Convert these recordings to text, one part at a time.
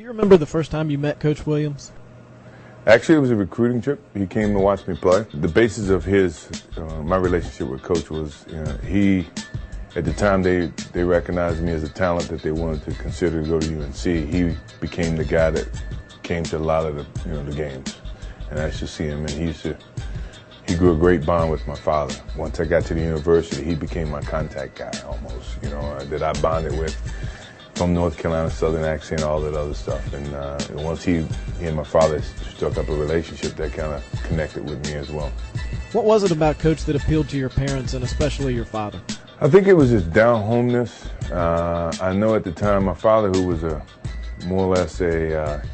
Do you remember the first time you met Coach Williams? Actually, it was a recruiting trip. He came to watch me play. The basis of my relationship with Coach was, at the time they recognized me as a talent that they wanted to consider to go to UNC. He became the guy that came to a lot of the games, and I used to see him, and he grew a great bond with my father. Once I got to the university, he became my contact guy almost, that I bonded with. From North Carolina, Southern accent, all that other stuff. And once he and my father struck up a relationship, that kind of connected with me as well. What was it about Coach that appealed to your parents and especially your father? I think it was his down-homeness. I know at the time my father, who was more or less a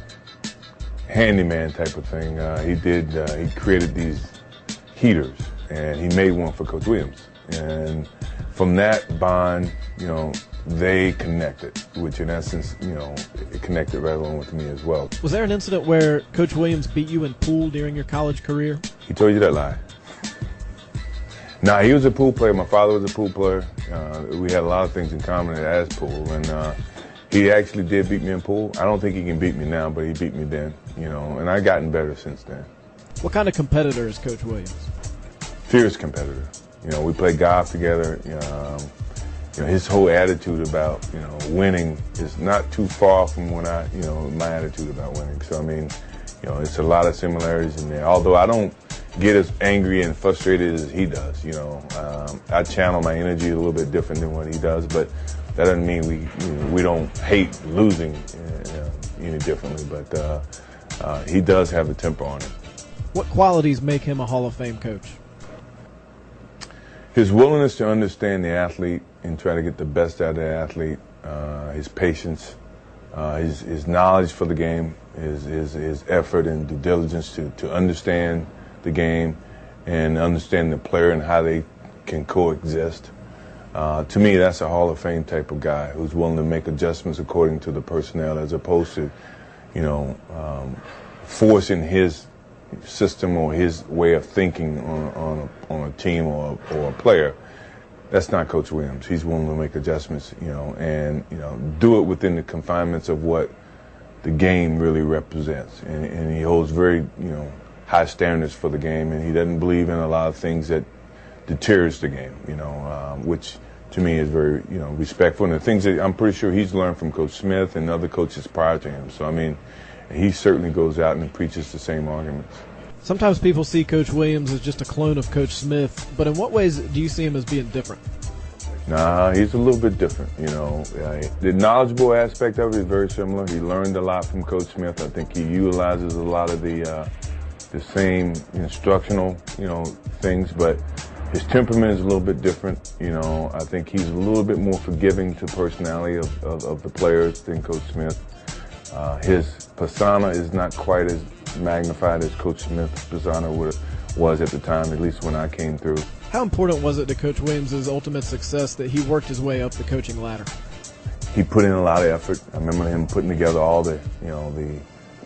handyman type of thing, he created these heaters, and he made one for Coach Williams. And from that bond, they connected, which in essence, it connected right along with me as well. Was there an incident where Coach Williams beat you in pool during your college career? He told you that lie. Nah, he was a pool player. My father was a pool player. We had a lot of things in common as pool, and he actually did beat me in pool. I don't think he can beat me now, but he beat me then, and I've gotten better since then. What kind of competitor is Coach Williams? Fierce competitor. We played golf together. His whole attitude about, winning is not too far from my attitude about winning. So, it's a lot of similarities in there. Although I don't get as angry and frustrated as he does, I channel my energy a little bit different than what he does, but that doesn't mean we don't hate losing any differently, but he does have the temper on him. What qualities make him a Hall of Fame coach? His willingness to understand the athlete and try to get the best out of the athlete, his patience, his knowledge for the game, his effort and due diligence to understand the game and understand the player and how they can coexist. To me, that's a Hall of Fame type of guy who's willing to make adjustments according to the personnel as opposed to, forcing his system or his way of thinking on a team or a player. That's not Coach Williams. He's willing to make adjustments, and do it within the confinements of what the game really represents. And he holds very, high standards for the game, and he doesn't believe in a lot of things that deters the game, which to me is very, respectful. And the things that I'm pretty sure he's learned from Coach Smith and other coaches prior to him. So, he certainly goes out and preaches the same arguments. Sometimes people see Coach Williams as just a clone of Coach Smith, but in what ways do you see him as being different? Nah, he's a little bit different, The knowledgeable aspect of it is very similar. He learned a lot from Coach Smith. I think he utilizes a lot of the same instructional, things, but his temperament is a little bit different. I think he's a little bit more forgiving to personality of the players than Coach Smith. His persona is not quite as magnified as Coach Smith's persona was at the time, at least when I came through. How important was it to Coach Williams' ultimate success that he worked his way up the coaching ladder? He put in a lot of effort. I remember him putting together all the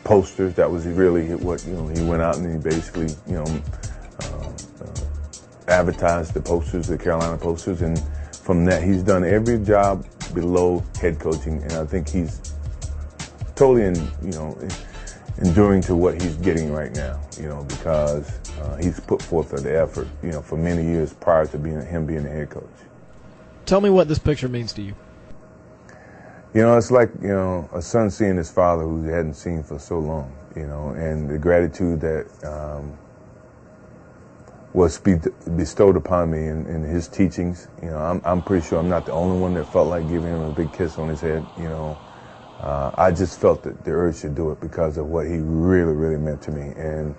posters. That was really what, he went out and he basically, advertised the posters, the Carolina posters, and from that he's done every job below head coaching, and I think he's totally enduring to what he's getting right now, because he's put forth the effort, for many years prior to him being the head coach. Tell me what this picture means to you. It's like, a son seeing his father who he hadn't seen for so long, and the gratitude that was bestowed upon me in his teachings. I'm pretty sure I'm not the only one that felt like giving him a big kiss on his head, I just felt the urge to do it because of what he really, really meant to me. And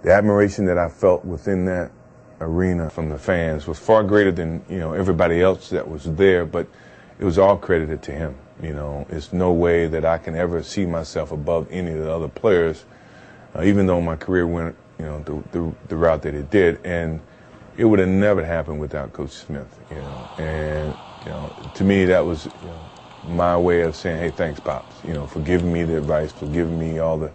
the admiration that I felt within that arena from the fans was far greater than, everybody else that was there, but it was all credited to him. It's no way that I can ever see myself above any of the other players, even though my career went, the route that it did. And it would have never happened without Coach Smith, And, to me, that was, my way of saying, hey, thanks, Pops, for giving me the advice, for giving me all the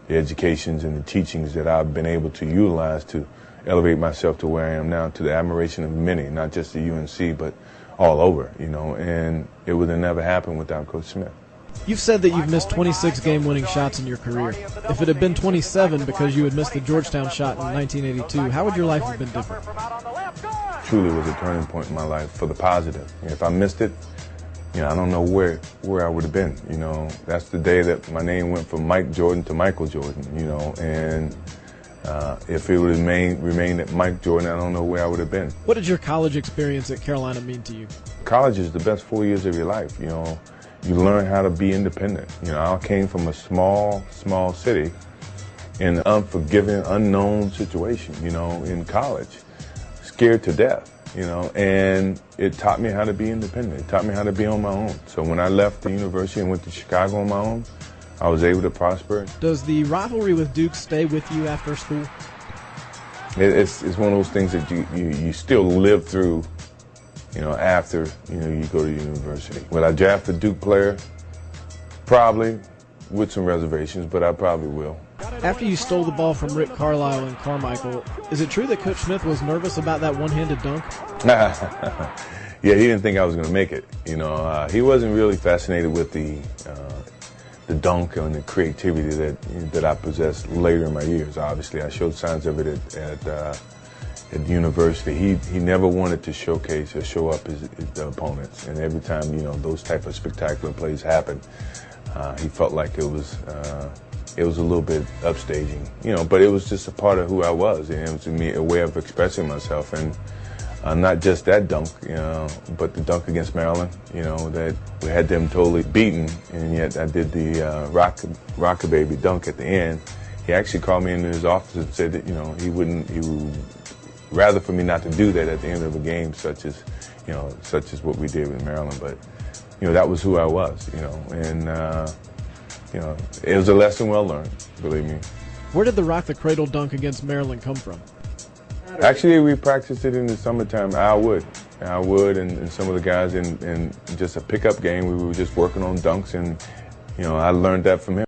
educations and the teachings that I've been able to utilize to elevate myself to where I am now, to the admiration of many, not just the UNC, but all over, and it would have never happened without Coach Smith. You've said that you've missed 26 game-winning shots in your career. If it had been 27 because you had missed the Georgetown shot in 1982, how would your life have been different? Truly was a turning point in my life for the positive. If I missed it, I don't know where I would have been. That's the day that my name went from Mike Jordan to Michael Jordan. And if it would have remained at Mike Jordan, I don't know where I would have been. What did your college experience at Carolina mean to you? College is the best 4 years of your life. You learn how to be independent. I came from a small city in an unforgiving, unknown situation, in college, scared to death, and it taught me how to be independent. It taught me how to be on my own. So when I left the university and went to Chicago on my own, I was able to prosper. Does the rivalry with Duke stay with you after school? It's one of those things that you still live through, after, you go to university. Will I draft a Duke player? Probably, with some reservations, but I probably will. After you stole the ball from Rick Carlisle and Carmichael, is it true that Coach Smith was nervous about that one-handed dunk? Yeah, he didn't think I was going to make it. He wasn't really fascinated with the dunk and the creativity that I possessed later in my years. Obviously, I showed signs of it at university. He never wanted to showcase or show up his opponents, and every time those type of spectacular plays happened, he felt like it was a little bit upstaging, but it was just a part of who I was, and it was to me a way of expressing myself. And not just that dunk, but the dunk against Maryland, that we had them totally beaten, and yet I did the rocker baby dunk at the end. He actually called me into his office and said that he would rather for me not to do that at the end of a game, such as what we did with Maryland. But that was who I was, and it was a lesson well learned, believe me. Where did the rock the cradle dunk against Maryland come from? Actually, we practiced it in the summertime. Al Wood and some of the guys in just a pickup game. We were just working on dunks, and I learned that from him.